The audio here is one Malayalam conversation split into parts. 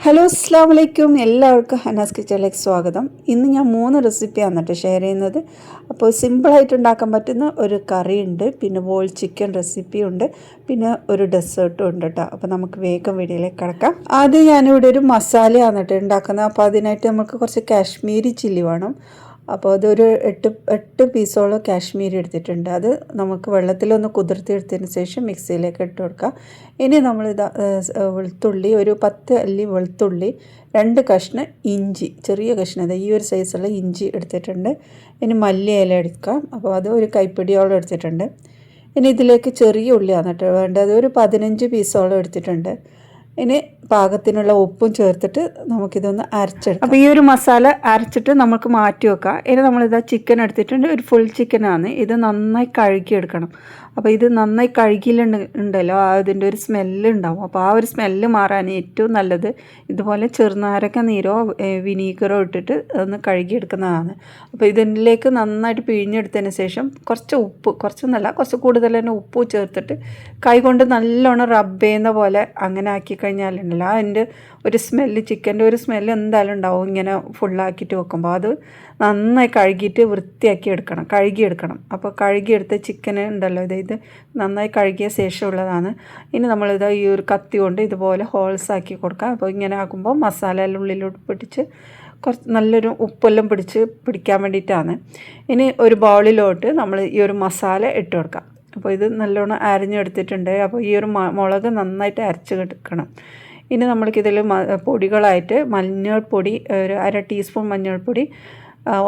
ഹലോ അസ്സാം വലൈക്കും, എല്ലാവർക്കും ഹനാസ് കിച്ചണിലേക്ക് സ്വാഗതം. ഇന്ന് ഞാൻ 3 റെസിപ്പിയാണ് കേട്ടോ ഷെയർ ചെയ്യുന്നത്. അപ്പോൾ സിമ്പിളായിട്ട് ഉണ്ടാക്കാൻ പറ്റുന്ന ഒരു കറിയുണ്ട്, പിന്നെ ബോൾ ചിക്കൻ റെസിപ്പിയുണ്ട്, പിന്നെ ഒരു ഡെസേർട്ടും ഉണ്ട് കേട്ടോ. അപ്പോൾ നമുക്ക് വേഗം വീഡിയോയിലേക്ക് കിടക്കാം. ആദ്യം ഞാനിവിടെ ഒരു മസാലയാണ് കേട്ടോ ഉണ്ടാക്കുന്നത്. അപ്പോൾ അതിനായിട്ട് നമുക്ക് കുറച്ച് കാശ്മീരി ചില്ലി വേണം. അപ്പോൾ അതൊരു എട്ട് പീസോളം കാശ്മീരി എടുത്തിട്ടുണ്ട്. അത് നമുക്ക് വെള്ളത്തിലൊന്ന് കുതിർത്തിയെടുത്തതിന് ശേഷം മിക്സിയിലേക്ക് ഇട്ട് കൊടുക്കാം. ഇനി നമ്മളിത് വെളുത്തുള്ളി, ഒരു 10 അല്ലി വെളുത്തുള്ളി, 2 കഷ്ണം ഇഞ്ചി, ചെറിയ കഷ്ണം, ഈ ഒരു സൈസുള്ള ഇഞ്ചി എടുത്തിട്ടുണ്ട്. ഇനി മല്ലിയില എടുക്കാം. അപ്പോൾ അത് ഒരു കൈപ്പിടിയോളം എടുത്തിട്ടുണ്ട്. ഇനി ഇതിലേക്ക് ചെറിയ ഉള്ളിയാണ് കേട്ടോ വേണ്ടത്. ഒരു 15 പീസോളം എടുത്തിട്ടുണ്ട്. ഇനി പാകത്തിനുള്ള ഉപ്പും ചേർത്തിട്ട് നമുക്കിതൊന്ന് അരച്ചെടുക്കാം. അപ്പോൾ ഈ ഒരു മസാല അരച്ചിട്ട് നമുക്ക് മാറ്റി വെക്കാം. ഇനി നമ്മളിതാ ചിക്കൻ എടുത്തിട്ടുണ്ട്. ഒരു ഫുൾ ചിക്കനാണ്. ഇത് നന്നായി കഴുകിയെടുക്കണം. അപ്പോൾ ഇത് നന്നായി കഴുകിയിട്ടുണ്ടല്ലോ, അതിൻ്റെ ഒരു സ്മെല്ല് ഉണ്ടാവും. അപ്പോൾ ആ ഒരു സ്മെല്ല് മാറാൻ ഏറ്റവും നല്ലത് ഇതുപോലെ ചെറുനാരക്ക നീരോ വിനീഗറോ ഇട്ടിട്ട് ഒന്ന് കഴുകിയെടുക്കുന്നതാണ്. അപ്പോൾ ഇതിലേക്ക് നന്നായിട്ട് പിഴിഞ്ഞെടുത്തതിന് ശേഷം കുറച്ച് ഉപ്പ്, കുറച്ചൊന്നല്ല കുറച്ച് കൂടുതൽ തന്നെ ഉപ്പ് ചേർത്തിട്ട് കൈകൊണ്ട് നല്ലോണം റബ്ബ് ചെയ്യുന്ന പോലെ അങ്ങനെ ആക്കി കഴിഞ്ഞാലുണ്ടല്ലോ അതിൻ്റെ ഒരു സ്മെല്ല്, ചിക്കൻ്റെ ഒരു സ്മെല്ല് എന്തായാലും ഉണ്ടാവും ഇങ്ങനെ ഫുള്ളാക്കിയിട്ട് വെക്കുമ്പോൾ. അത് നന്നായി കഴുകിയിട്ട് വൃത്തിയാക്കി കഴുകിയെടുക്കണം. അപ്പോൾ കഴുകിയെടുത്ത ചിക്കൻ ഉണ്ടല്ലോ, ഇത് നന്നായി കഴുകിയ ശേഷമുള്ളതാണ്. ഇനി നമ്മളിത് ഈ ഒരു കത്തി കൊണ്ട് ഇതുപോലെ ഹോൾസ് ആക്കി കൊടുക്കാം. അപ്പോൾ ഇങ്ങനെ ആക്കുമ്പോൾ മസാല എല്ലാം ഉള്ളിലോട്ട് പിടിച്ച് കുറച്ച് നല്ലൊരു ഉപ്പെല്ലാം പിടിക്കാൻ വേണ്ടിയിട്ടാണ്. ഇനി ഒരു ബൗളിലോട്ട് നമ്മൾ ഈ ഒരു മസാല ഇട്ട് കൊടുക്കാം. അപ്പോൾ ഇത് നല്ലോണം അരിഞ്ഞെടുത്തിട്ടുണ്ട്. അപ്പോൾ ഈ ഒരു മുളക് നന്നായിട്ട് അരച്ച് എടുക്കണം. ഇനി നമ്മൾക്കിതിൽ പൊടികളായിട്ട് മഞ്ഞൾപ്പൊടി, ഒരു 1/2 ടീസ്പൂൺ മഞ്ഞൾപ്പൊടി,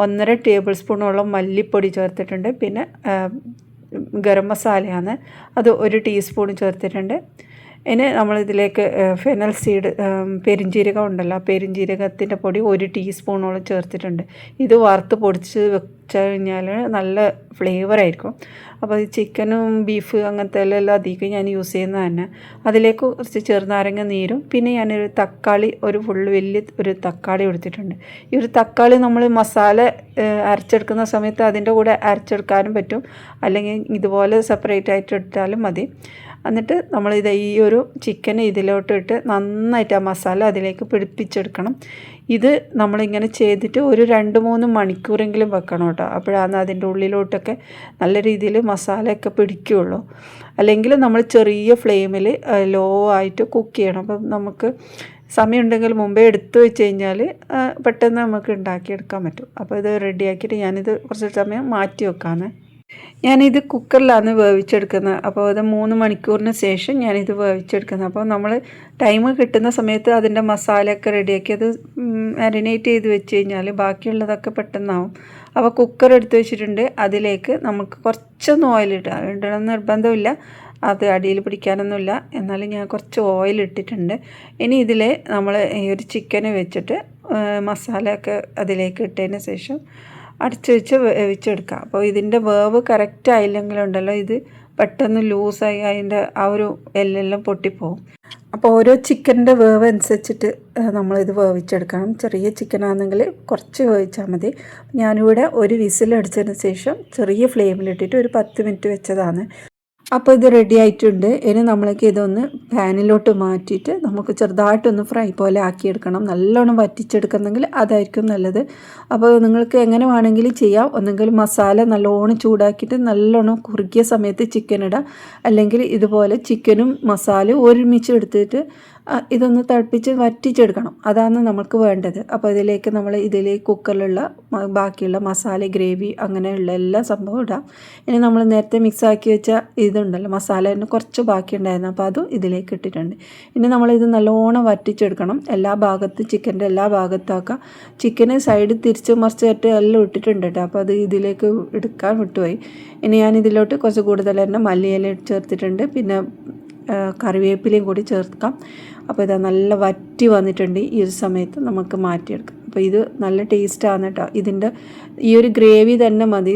1.5 ടേബിൾ സ്പൂണോളം മല്ലിപ്പൊടി ചേർത്തിട്ടുണ്ട്. പിന്നെ ഗരം മസാലയാണ്, അത് 1 ടീസ്പൂൺ ചേർത്തിട്ടുണ്ട്. ഇനി നമ്മളിതിലേക്ക് ഫെനൽ സീഡ്, പെരിഞ്ജീരകം ഉണ്ടല്ലോ, പെരിഞ്ജീരകത്തിൻ്റെ പൊടി 1 ടീസ്പൂണോളം ചേർത്തിട്ടുണ്ട്. ഇത് വറുത്ത് പൊടിച്ച് വെച്ച് കഴിഞ്ഞാൽ നല്ല ഫ്ലേവറായിരിക്കും. അപ്പോൾ ഈ ചിക്കനും ബീഫ് അങ്ങനത്തെ എല്ലാം അധികം ഞാൻ യൂസ് ചെയ്യുന്നത് തന്നെ. അതിലേക്ക് കുറച്ച് ചെറുനാരങ്ങ നീരും, പിന്നെ ഞാനൊരു തക്കാളി, ഒരു വലിയ ഒരു തക്കാളി എടുത്തിട്ടുണ്ട്. ഈ ഒരു തക്കാളി നമ്മൾ മസാല അരച്ചെടുക്കുന്ന സമയത്ത് അതിൻ്റെ കൂടെ അരച്ചെടുക്കാനും പറ്റും, അല്ലെങ്കിൽ ഇതുപോലെ സെപ്പറേറ്റ് ആയിട്ട് എടുത്താലും മതി. എന്നിട്ട് നമ്മളിത് ഈ ഒരു ചിക്കന് ഇതിലോട്ട് ഇട്ട് നന്നായിട്ട് ആ മസാല അതിലേക്ക് പിടിപ്പിച്ചെടുക്കണം. ഇത് നമ്മളിങ്ങനെ ചെയ്തിട്ട് ഒരു 2-3 മണിക്കൂറെങ്കിലും വെക്കണം കേട്ടോ. അപ്പോഴാണ് അതിൻ്റെ ഉള്ളിലോട്ടൊക്കെ നല്ല രീതിയിൽ മസാലയൊക്കെ പിടിക്കുകയുള്ളൂ. അല്ലെങ്കിൽ നമ്മൾ ചെറിയ ഫ്ലെയിമിൽ ലോ ആയിട്ട് കുക്ക് ചെയ്യണം. അപ്പം നമുക്ക് സമയമുണ്ടെങ്കിൽ മുമ്പേ എടുത്തു വെച്ച് കഴിഞ്ഞാൽ പെട്ടെന്ന് നമുക്ക് ഉണ്ടാക്കിയെടുക്കാൻ പറ്റും. അപ്പോൾ ഇത് റെഡിയാക്കിയിട്ട് ഞാനിത് കുറച്ച് സമയം മാറ്റി വെക്കാമെന്ന്. ഞാനിത് കുക്കറിലാണ് വേവിച്ചെടുക്കുന്നത്. അപ്പോൾ അത് 3 മണിക്കൂറിന് ശേഷം ഞാനിത് വേവിച്ചെടുക്കുന്നത്. അപ്പോൾ നമ്മൾ ടൈം കിട്ടുന്ന സമയത്ത് അതിൻ്റെ മസാലയൊക്കെ റെഡിയാക്കി അത് മാരിനേറ്റ് ചെയ്ത് വെച്ച് കഴിഞ്ഞാൽ ബാക്കിയുള്ളതൊക്കെ പെട്ടെന്നാവും. അപ്പോൾ കുക്കർ എടുത്ത് വെച്ചിട്ടുണ്ട്. അതിലേക്ക് നമുക്ക് കുറച്ചൊന്ന് ഓയിൽ ഇടണം, നിർബന്ധമില്ല, അത് അടിയിൽ പിടിക്കാനൊന്നുമില്ല. എന്നാലും ഞാൻ കുറച്ച് ഓയിൽ ഇട്ടിട്ടുണ്ട്. ഇനി ഇതിൽ നമ്മൾ ഈ ഒരു ചിക്കന് വെച്ചിട്ട് മസാലയൊക്കെ അതിലേക്ക് ഇട്ടതിന് ശേഷം അടച്ച് വെച്ച് വേവിച്ചെടുക്കാം. അപ്പോൾ ഇതിൻ്റെ വേവ് കറക്റ്റ് ആയില്ലെങ്കിലുണ്ടല്ലോ ഇത് പെട്ടെന്ന് ലൂസായി അതിൻ്റെ ആ ഒരു എല്ലെല്ലാം പൊട്ടിപ്പോവും. അപ്പോൾ ഓരോ ചിക്കൻ്റെ വേവ് അനുസരിച്ചിട്ട് നമ്മളിത് വേവിച്ചെടുക്കണം. ചെറിയ ചിക്കനാണെങ്കിൽ കുറച്ച് വേവിച്ചാൽ മതി. ഞാനിവിടെ ഒരു വിസിലടിച്ചതിന് ശേഷം ചെറിയ ഫ്ലെയിമിലിട്ടിട്ട് ഒരു 10 മിനിറ്റ് വെച്ചതാണ്. അപ്പോൾ ഇത് റെഡി ആയിട്ടുണ്ട്. ഇനി നമ്മൾക്ക് ഇതൊന്ന് പാനിലോട്ട് മാറ്റിയിട്ട് നമുക്ക് ചെറുതായിട്ടൊന്ന് ഫ്രൈ പോലെ ആക്കിയെടുക്കണം. നല്ലോണം വറ്റിച്ചെടുക്കുന്നെങ്കിൽ അതായിരിക്കും നല്ലത്. അപ്പോൾ നിങ്ങൾക്ക് എങ്ങനെ വേണമെങ്കിലും ചെയ്യാം. ഒന്നെങ്കിൽ മസാല നല്ലോണം ചൂടാക്കിയിട്ട് നല്ലോണം കുറുകിയ സമയത്ത് ചിക്കൻ ഇടാം, അല്ലെങ്കിൽ ഇതുപോലെ ചിക്കനും മസാലയും ഒരുമിച്ച് എടുത്തിട്ട് ഇതൊന്ന് തിളപ്പിച്ച് വറ്റിച്ചെടുക്കണം. അതാണ് നമുക്ക് വേണ്ടത്. അപ്പോൾ ഇതിലേക്ക് കുക്കറിലുള്ള ബാക്കിയുള്ള മസാല, ഗ്രേവി, അങ്ങനെയുള്ള എല്ലാ സംഭവം ഇടാം. ഇനി നമ്മൾ നേരത്തെ മിക്സാക്കി വെച്ച ഇതുണ്ടല്ലോ മസാലേൻ്റെ കുറച്ച് ബാക്കി ഉണ്ടായിരുന്നു, അപ്പോൾ അതും ഇതിലേക്ക് ഇട്ടിട്ടുണ്ട്. ഇനി നമ്മളിത് നല്ലോണം വറ്റിച്ചെടുക്കണം. ചിക്കൻ്റെ എല്ലാ ഭാഗത്താക്കുക. ചിക്കന് സൈഡ് തിരിച്ച് മറിച്ചിട്ട് എല്ലാം ഇട്ടിട്ടുണ്ട് കേട്ടോ. അപ്പോൾ അത് ഇതിലേക്ക് എടുക്കാൻ വിട്ടുപോയി. ഇനി ഞാൻ ഇതിലോട്ട് കുറച്ച് കൂടുതൽ തന്നെ മല്ലിയില ചേർത്തിട്ടുണ്ട്, പിന്നെ കറിവേപ്പിലയും കൂടി ചേർക്കാം. അപ്പോൾ ഇത് നല്ല വറ്റി വന്നിട്ടുണ്ട്. ഈ ഒരു സമയത്ത് നമുക്ക് മാറ്റിയെടുക്കാം. അപ്പോൾ ഇത് നല്ല ടേസ്റ്റാണ് കേട്ടോ. ഇതിൻ്റെ ഈ ഒരു ഗ്രേവി തന്നെ മതി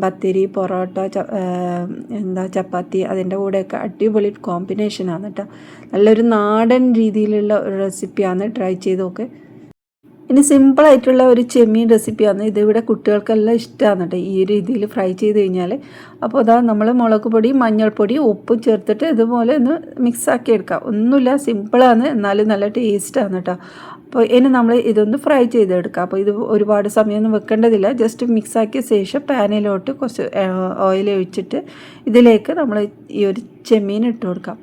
പത്തിരി, പൊറോട്ട, ചപ്പാത്തി, അതിൻ്റെ കൂടെയൊക്കെ അടിപൊളി കോമ്പിനേഷനാണ് കേട്ടോ. നല്ലൊരു നാടൻ രീതിയിലുള്ള ഒരു റെസിപ്പിയാണ്. ട്രൈ ചെയ്ത് നോക്ക്. ഇനി സിമ്പിളായിട്ടുള്ള ഒരു ചെമ്മീൻ റെസിപ്പിയാണ് ഇതിവിടെ കുട്ടികൾക്കെല്ലാം ഇഷ്ടമാണ് കേട്ടോ ഈ രീതിയിൽ ഫ്രൈ ചെയ്ത് കഴിഞ്ഞാൽ. അപ്പോൾ അതാ നമ്മൾ മുളക് പൊടി മഞ്ഞൾപ്പൊടി ഉപ്പും ചേർത്തിട്ട് ഇതുപോലെ ഒന്ന് മിക്സാക്കി എടുക്കാം. ഒന്നുമില്ല, സിമ്പിളാണ്, എന്നാലും നല്ല ടേസ്റ്റാണ് കേട്ടോ. അപ്പോൾ ഇനി നമ്മൾ ഇതൊന്ന് ഫ്രൈ ചെയ്തെടുക്കാം. അപ്പോൾ ഇത് ഒരുപാട് സമയമൊന്നും വെക്കേണ്ടതില്ല. ജസ്റ്റ് മിക്സാക്കിയ ശേഷം പാനിലോട്ട് കുറച്ച് ഓയിൽ ഒഴിച്ചിട്ട് ഇതിലേക്ക് നമ്മൾ ഈ ഒരു ചെമ്മീൻ ഇട്ട് കൊടുക്കാം.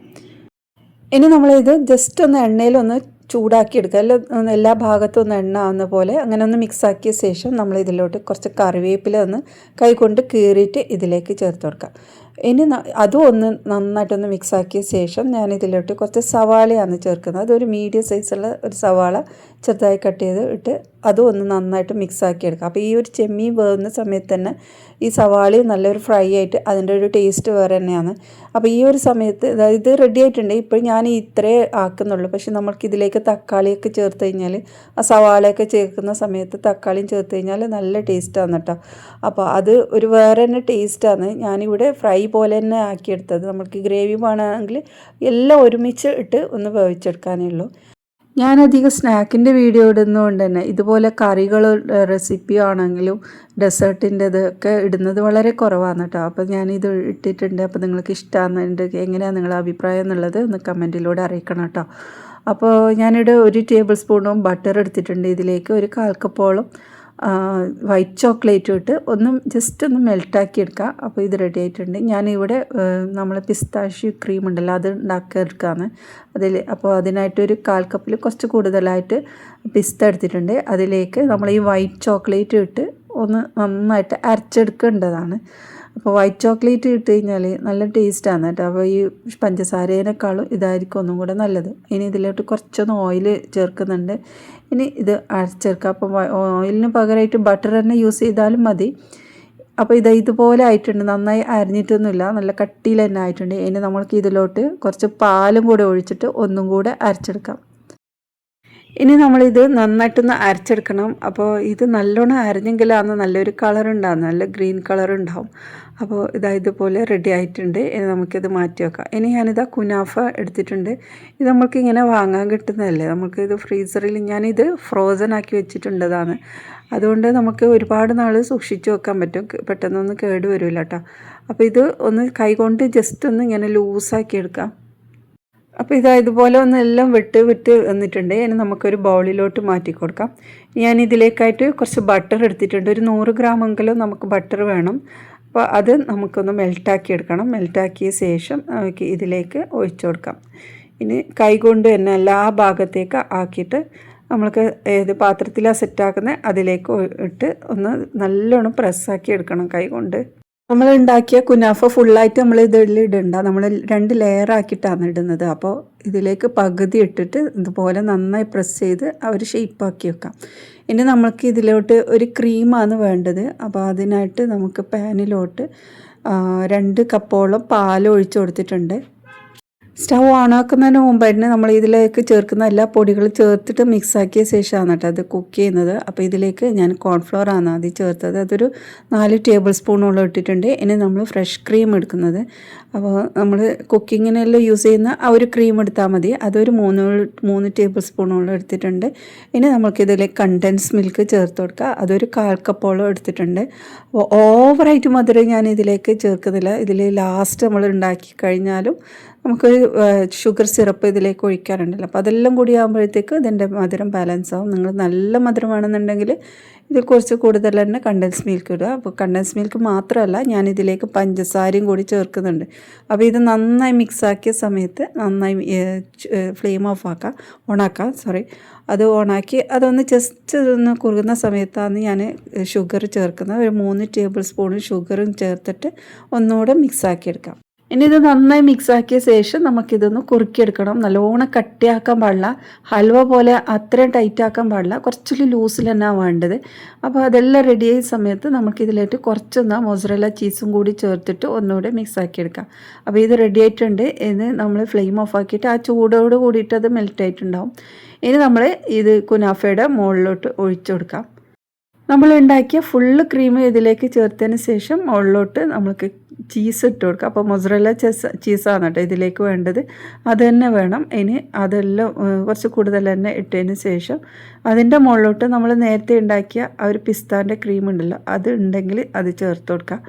ഇനി നമ്മളിത് ജസ്റ്റ് ഒന്ന് എണ്ണയിലൊന്ന് ചൂടാക്കി എടുക്കുക. എല്ലാ ഭാഗത്തും ഒന്ന് എണ്ണ ആവുന്ന പോലെ അങ്ങനെ ഒന്ന് മിക്സാക്കിയ ശേഷം നമ്മൾ ഇതിലോട്ട് കുറച്ച് കറിവേപ്പില ഒന്ന് കൈകൊണ്ട് കീറിയിട്ട് ഇതിലേക്ക് ചേർത്ത് കൊടുക്കുക. ഇനി അതും ഒന്ന് നന്നായിട്ടൊന്ന് മിക്സാക്കിയ ശേഷം ഞാൻ ഇതിലോട്ട് കുറച്ച് സവാളയാണ് ചേർക്കുന്നത്. അതൊരു മീഡിയം സൈസുള്ള ഒരു സവാള ചെറുതായി കട്ട് ചെയ്ത് ഇട്ട് അതും ഒന്ന് നന്നായിട്ട് മിക്സാക്കി എടുക്കുക. അപ്പോൾ ഈ ഒരു ചെമ്മീൻ വേവുന്ന സമയത്ത് തന്നെ ഈ സവാളയും നല്ലൊരു ഫ്രൈ ആയിട്ട് അതിൻ്റെ ഒരു ടേസ്റ്റ് വേറെ തന്നെയാണ്. അപ്പോൾ ഈ ഒരു സമയത്ത് ഇത് റെഡി ആയിട്ടുണ്ട്. ഇപ്പോൾ ഞാൻ ഇത്രേ ആക്കുന്നുള്ളൂ. പക്ഷെ നമ്മൾക്കിതിലേക്ക് തക്കാളിയൊക്കെ ചേർത്ത് കഴിഞ്ഞാൽ ആ സവാളയൊക്കെ ചേർക്കുന്ന സമയത്ത് തക്കാളിയും ചേർത്ത് കഴിഞ്ഞാൽ നല്ല ടേസ്റ്റാണ് കേട്ടോ. അപ്പോൾ അത് ഒരു വേറെ തന്നെ ടേസ്റ്റാണ്. ഞാനിവിടെ ഫ്രൈ പോലെ തന്നെ ആക്കിയെടുത്തത്. നമുക്ക് ഗ്രേവി വേണമെങ്കിൽ എല്ലാം ഒരുമിച്ച് ഇട്ട് ഒന്ന് വേവിച്ചെടുക്കാനേ ഉള്ളൂ. ഞാനധികം സ്നാക്കിൻ്റെ വീഡിയോ ഇടുന്നതുകൊണ്ട് തന്നെ ഇതുപോലെ കറികൾ റെസിപ്പി ആണെങ്കിലും ഡെസേർട്ടിൻ്റെതൊക്കെ ഇടുന്നത് വളരെ കുറവാണ് കേട്ടോ. അപ്പോൾ ഞാനിത് ഇട്ടിട്ടുണ്ട്. അപ്പോൾ നിങ്ങൾക്ക് ഇഷ്ടമാകുന്നുണ്ട്, എങ്ങനെയാണ് നിങ്ങളുടെ അഭിപ്രായം എന്നുള്ളത് ഒന്ന് കമൻറ്റിലൂടെ അറിയിക്കണം കേട്ടോ. അപ്പോൾ ഞാനിവിടെ 1 ടേബിൾ സ്പൂണും ബട്ടർ എടുത്തിട്ടുണ്ട്. ഇതിലേക്ക് ഒരു 1/4 കപ്പോളം വൈറ്റ് ചോക്ലേറ്റ് ഇട്ട് ജസ്റ്റ് ഒന്ന് മെൽട്ടാക്കി എടുക്കുക. അപ്പോൾ ഇത് റെഡി ആയിട്ടുണ്ട്. ഞാനിവിടെ നമ്മൾ പിസ്താഷ്യൂ ക്രീം ഉണ്ടല്ലോ അത് ഉണ്ടാക്കിയെടുക്കുകയാണ് അപ്പോൾ അതിനായിട്ടൊരു 1/4 കപ്പിൽ കുറച്ച് കൂടുതലായിട്ട് പിസ്ത എടുത്തിട്ടുണ്ട്. അതിലേക്ക് നമ്മൾ ഈ വൈറ്റ് ചോക്ലേറ്റ് ഇട്ട് ഒന്ന് നന്നായിട്ട് അരച്ചെടുക്കേണ്ടതാണ്. അപ്പോൾ വൈറ്റ് ചോക്ലേറ്റ് ഇട്ട് കഴിഞ്ഞാൽ നല്ല ടേസ്റ്റാണ് കേട്ടോ. അപ്പോൾ ഈ പഞ്ചസാരേനേക്കാളും ഇതായിരിക്കും ഒന്നും കൂടെ നല്ലത്. ഇനി ഇതിലോട്ട് കുറച്ചൊന്ന് ഓയിൽ ചേർക്കുന്നുണ്ട്. ഇനി ഇത് അരച്ചെടുക്കുക. അപ്പോൾ ഓയിലിന് പകരമായിട്ട് ബട്ടർ തന്നെ യൂസ് ചെയ്താലും മതി. അപ്പോൾ ഇതുപോലെ ആയിട്ടുണ്ട്. നന്നായി അരിഞ്ഞിട്ടൊന്നുമില്ല, നല്ല കട്ടിയിൽ തന്നെ ആയിട്ടുണ്ട്. ഇനി നമ്മൾക്ക് ഇതിലോട്ട് കുറച്ച് പാലും കൂടെ ഒഴിച്ചിട്ട് ഒന്നും കൂടെ അരച്ചെടുക്കാം. ഇനി നമ്മളിത് നന്നായിട്ടൊന്ന് അരച്ചെടുക്കണം. അപ്പോൾ ഇത് നല്ലോണം അരഞ്ഞെങ്കിലാണ് നല്ലൊരു കളർ ഉണ്ടാകുന്നത്, നല്ല ഗ്രീൻ കളർ ഉണ്ടാവും. അപ്പോൾ ഇതുപോലെ റെഡി ആയിട്ടുണ്ട്. ഇനി നമുക്കിത് മാറ്റി വെക്കാം. ഇനി ഞാനിതാ കുനാഫ എടുത്തിട്ടുണ്ട്. ഇത് നമുക്ക് ഇങ്ങനെ വാങ്ങാൻ കിട്ടുന്നതല്ലേ, നമുക്കിത് ഫ്രീസറിൽ ഞാനിത് ഫ്രോസൺ ആക്കി വെച്ചിട്ടുണ്ടതാണ്. അതുകൊണ്ട് നമുക്ക് ഒരുപാട് നാൾ സൂക്ഷിച്ച് വെക്കാൻ പറ്റും, പെട്ടെന്നൊന്നും കേട് വരില്ല കേട്ടോ. അപ്പോൾ ഇത് ഒന്ന് കൈകൊണ്ട് ജസ്റ്റ് ഒന്ന് ഇങ്ങനെ ലൂസാക്കി എടുക്കാം. അപ്പോൾ ഇതുപോലെ ഒന്ന് എല്ലാം വിട്ട് വന്നിട്ടുണ്ട്. ഇനി നമുക്കൊരു ബൗളിലോട്ട് മാറ്റി കൊടുക്കാം. ഞാനിതിലേക്കായിട്ട് കുറച്ച് ബട്ടർ എടുത്തിട്ടുണ്ട്. ഒരു 100 ഗ്രാമെങ്കിലും നമുക്ക് ബട്ടർ വേണം. അപ്പോൾ അത് നമുക്കൊന്ന് മെൽട്ടാക്കി എടുക്കണം. മെൽട്ടാക്കിയ ശേഷം നമുക്ക് ഇതിലേക്ക് ഒഴിച്ചു കൊടുക്കാം. ഇനി കൈകൊണ്ട് തന്നെ എല്ലാ ഭാഗത്തേക്ക് ആക്കിയിട്ട് നമ്മൾക്ക് ഏത് പാത്രത്തിലാണ് സെറ്റാക്കുന്നത് അതിലേക്ക് ഇട്ട് ഒന്ന് നല്ലോണം പ്രസ്സാക്കി എടുക്കണം കൈകൊണ്ട്. നമ്മൾ ഉണ്ടാക്കിയ കുനാഫ ഫുള്ളായിട്ട് നമ്മൾ ഇതിൽ ഇടണ്ട, നമ്മൾ 2 ലെയർ ആക്കിയിട്ടാണ് ഇടുന്നത്. അപ്പോൾ ഇതിലേക്ക് പകുതി ഇട്ടിട്ട് ഇതുപോലെ നന്നായി പ്രസ് ചെയ്ത് ഷേപ്പാക്കി വെക്കാം. ഇനി നമ്മൾക്ക് ഇതിലോട്ട് ഒരു ക്രീമാണ് വേണ്ടത്. അപ്പോൾ അതിനായിട്ട് നമുക്ക് പാനിലോട്ട് 2 കപ്പോളം പാൽ ഒഴിച്ച് കൊടുത്തിട്ടുണ്ട്. സ്റ്റൗ ഓണാക്കുന്നതിന് മുമ്പ് തന്നെ നമ്മൾ ഇതിലേക്ക് ചേർക്കുന്ന എല്ലാ പൊടികളും ചേർത്തിട്ട് മിക്സാക്കിയ ശേഷമാണ് കേട്ടോ അത് കുക്ക് ചെയ്യുന്നത്. അപ്പോൾ ഇതിലേക്ക് ഞാൻ കോൺഫ്ലോർ ആണ് ആദ്യം ചേർത്തത്. അതൊരു 4 ടേബിൾ സ്പൂണോളം ഇട്ടിട്ടുണ്ട്. ഇനി നമ്മൾ ഫ്രഷ് ക്രീം എടുക്കുന്നത്. അപ്പോൾ നമ്മൾ കുക്കിങ്ങിനെല്ലാം യൂസ് ചെയ്യുന്ന ആ ഒരു ക്രീം എടുത്താൽ മതി. അതൊരു 3 ടേബിൾ സ്പൂണോളം എടുത്തിട്ടുണ്ട്. ഇനി നമുക്കിതിലേക്ക് കണ്ടൻസ് മിൽക്ക് ചേർത്ത് കൊടുക്കുക. അതൊരു 1/4 കപ്പോളം എടുത്തിട്ടുണ്ട്. അപ്പോൾ ഓവറായിട്ട് മധുരം ഞാൻ ഇതിലേക്ക് ചേർക്കുന്നില്ല. ഇതിൽ ലാസ്റ്റ് നമ്മൾ ഉണ്ടാക്കി കഴിഞ്ഞാലും നമുക്കൊരു ഷുഗർ സിറപ്പ് ഇതിലേക്ക് ഒഴിക്കാറുണ്ടല്ലോ. അപ്പോൾ അതെല്ലാം കൂടി ആകുമ്പോഴത്തേക്ക് ഇതിൻ്റെ മധുരം ബാലൻസ് ആവും. നിങ്ങൾ നല്ല മധുരം വേണമെന്നുണ്ടെങ്കിൽ ഇതിൽ കുറച്ച് കൂടുതൽ തന്നെ കണ്ടൻസ് മിൽക്ക് ഇടുക. അപ്പോൾ കണ്ടൻസ് മിൽക്ക് മാത്രമല്ല ഞാനിതിലേക്ക് പഞ്ചസാരയും കൂടി ചേർക്കുന്നുണ്ട്. അപ്പോൾ ഇത് നന്നായി മിക്സാക്കിയ സമയത്ത് നന്നായി ഫ്ലെയിം അത് ഓണാക്കി അതൊന്ന് ജസ്റ്റ് ഒന്ന് കുറുകുന്ന സമയത്താണ് ഞാൻ ഷുഗർ ചേർക്കുന്നത്. ഒരു 3 ടേബിൾ സ്പൂൺ ഷുഗറും ചേർത്തിട്ട് ഒന്നുകൂടെ മിക്സാക്കി എടുക്കാം. ഇനി ഇത് നന്നായി മിക്സാക്കിയ ശേഷം നമുക്കിതൊന്ന് കുറുക്കിയെടുക്കണം. നല്ലോണം കട്ടിയാക്കാൻ പാടില്ല, ഹൽവ പോലെ അത്രയും ടൈറ്റാക്കാൻ പാടില്ല, കുറച്ചൊരു ലൂസിൽ തന്നെയാണ് വേണ്ടത്. അപ്പോൾ അതെല്ലാം റെഡിയായ സമയത്ത് നമുക്കിതിലേക്ക് കുറച്ചൊന്ന് മൊസറല്ല ചീസും കൂടി ചേർത്തിട്ട് ഒന്നുകൂടെ മിക്സാക്കി എടുക്കാം. അപ്പോൾ ഇത് റെഡി ആയിട്ടുണ്ട്. ഇത് നമ്മൾ ഫ്ലെയിം ഓഫ് ആക്കിയിട്ട് ആ ചൂടോട് കൂടിയിട്ട് അത് മെൽറ്റ് ആയിട്ടുണ്ടാവും. ഇനി നമ്മൾ ഇത് കുനാഫയുടെ മുകളിലോട്ട് ഒഴിച്ചു കൊടുക്കാം. നമ്മൾ ഉണ്ടാക്കിയ ഫുള്ള് ക്രീം ഇതിലേക്ക് ചേർത്തതിന് ശേഷം മുകളിലോട്ട് നമുക്ക് ചീസ് ഇട്ട് കൊടുക്കുക. അപ്പോൾ മൊസറല്ല ചീസാണ് കേട്ടോ ഇതിലേക്ക് വേണ്ടത്. അത് തന്നെ വേണം. ഇനി അതെല്ലാം കുറച്ച് കൂടുതൽ തന്നെ ഇട്ടതിന് ശേഷം അതിൻ്റെ മുകളിലോട്ട് നമ്മൾ നേരത്തെ ഉണ്ടാക്കിയ ആ ഒരു പിസ്താൻ്റെ ക്രീം ഉണ്ടല്ലോ, അത് ഉണ്ടെങ്കിൽ അത് ചേർത്ത് കൊടുക്കുക.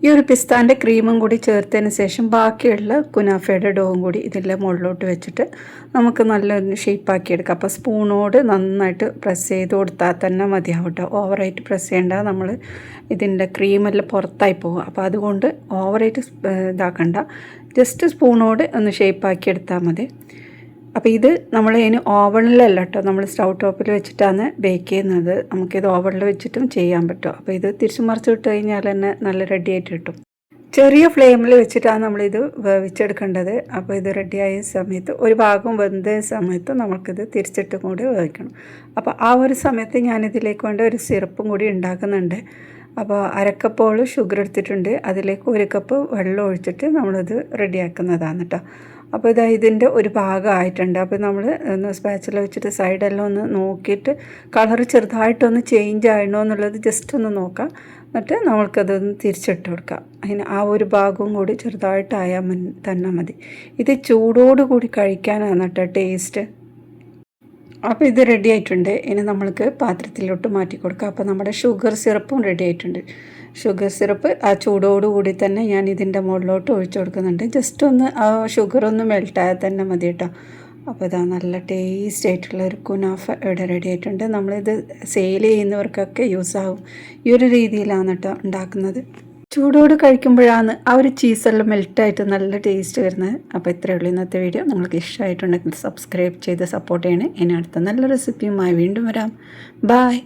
ഈ ഒരു പിസ്താൻ്റെ ക്രീമും കൂടി ചേർത്തതിന് ശേഷം ബാക്കിയുള്ള കുനാഫയുടെ ഡോവും കൂടി ഇതിൻ്റെ മുകളിലോട്ട് വെച്ചിട്ട് നമുക്ക് നല്ലൊരു ഷേപ്പാക്കി എടുക്കാം. അപ്പോൾ സ്പൂണോട് നന്നായിട്ട് പ്രസ് ചെയ്ത് കൊടുത്താൽ തന്നെ മതിയാവും കേട്ടോ. ഓവറായിട്ട് പ്രസ് ചെയ്യേണ്ട, നമ്മൾ ഇതിൻ്റെ ക്രീമെല്ലാം പുറത്തായി പോകും. അപ്പോൾ അതുകൊണ്ട് ഓവറായിട്ട് ഇതാക്കണ്ട, ജസ്റ്റ് സ്പൂണോട് ഒന്ന് ഷേപ്പാക്കി എടുത്താൽ മതി. അപ്പോൾ ഇത് നമ്മൾ ഇനി ഓവണിലല്ല കേട്ടോ, നമ്മൾ സ്റ്റൗ ടോപ്പിൽ വെച്ചിട്ടാണ് ബേക്ക് ചെയ്യുന്നത്. നമുക്കിത് ഓവണിൽ വെച്ചിട്ടും ചെയ്യാൻ പറ്റും. അപ്പോൾ ഇത് തിരിച്ചു മറിച്ച് ഇട്ട് കഴിഞ്ഞാൽ തന്നെ നല്ല റെഡി ആയിട്ട് കിട്ടും. ചെറിയ ഫ്ലെയിമിൽ വെച്ചിട്ടാണ് നമ്മളിത് വേവിച്ചെടുക്കേണ്ടത്. അപ്പോൾ ഇത് റെഡിയായ സമയത്ത് ഒരു ഭാഗം വെന്ത സമയത്ത് നമുക്കിത് തിരിച്ചിട്ടും കൂടി വേവിക്കണം. അപ്പോൾ ആ ഒരു സമയത്ത് ഞാനിതിലേക്ക് വേണ്ട ഒരു സിറപ്പും കൂടി ഉണ്ടാക്കുന്നുണ്ട്. അപ്പോൾ അരക്കപ്പോളം ഷുഗർ എടുത്തിട്ടുണ്ട്, അതിലേക്ക് 1 കപ്പ് വെള്ളം ഒഴിച്ചിട്ട് നമ്മളിത് റെഡിയാക്കുന്നതാണ് കേട്ടോ. അപ്പോൾ ഇതിൻ്റെ ഒരു ഭാഗമായിട്ടുണ്ട്. അപ്പോൾ നമ്മൾ ഒന്ന് സ്പാച്ചില വെച്ചിട്ട് സൈഡെല്ലാം ഒന്ന് നോക്കിയിട്ട് കളർ ചെറുതായിട്ടൊന്ന് ചേഞ്ച് ആയണോ എന്നുള്ളത് ജസ്റ്റ് ഒന്ന് നോക്കാം. എന്നിട്ട് നമ്മൾക്കതൊന്ന് തിരിച്ചിട്ട് കൊടുക്കാം. അതിന് ആ ഒരു ഭാഗവും കൂടി ചെറുതായിട്ടായാൽ തന്നെ മതി. ഇത് ചൂടോടുകൂടി കഴിക്കാനാണ് കേട്ടോ ടേസ്റ്റ്. അപ്പോൾ ഇത് റെഡി ആയിട്ടുണ്ട്. ഇനി നമ്മൾക്ക് പാത്രത്തിലോട്ട് മാറ്റി കൊടുക്കാം. അപ്പോൾ നമ്മുടെ ഷുഗർ സിറപ്പും റെഡി ആയിട്ടുണ്ട്. ഷുഗർ സിറപ്പ് ആ ചൂടോടുകൂടി തന്നെ ഞാൻ ഇതിൻ്റെ മുകളിലോട്ട് ഒഴിച്ചു കൊടുക്കുന്നുണ്ട്. ജസ്റ്റ് ഒന്ന് ആ ഷുഗർ ഒന്ന് മെൽട്ടായാൽ തന്നെ മതി കേട്ടോ. അപ്പോൾ ഇതാ നല്ല ടേസ്റ്റ് ആയിട്ടുള്ള ഒരു കുനാഫ ഇവിടെ റെഡി ആയിട്ടുണ്ട്. നമ്മളിത് സെയിൽ ചെയ്യുന്നവർക്കൊക്കെ യൂസ് ആവും. ഈ ഒരു രീതിയിലാണ് കേട്ടോ ഉണ്ടാക്കുന്നത്. ചൂടോട് കഴിക്കുമ്പോഴാണ് ആ ഒരു ചീസെല്ലാം മെൽറ്റായിട്ട് നല്ല ടേസ്റ്റ് വരുന്നത്. അപ്പോൾ ഇത്രയേ ഉള്ളൂ ഇന്നത്തെ വീഡിയോ. നിങ്ങൾക്ക് ഇഷ്ടമായിട്ടുണ്ടെങ്കിൽ സബ്സ്ക്രൈബ് ചെയ്ത് സപ്പോർട്ട് ചെയ്യണേ. ഇനി അടുത്ത നല്ല റെസിപ്പിയുമായി വീണ്ടും വരാം. ബായ്.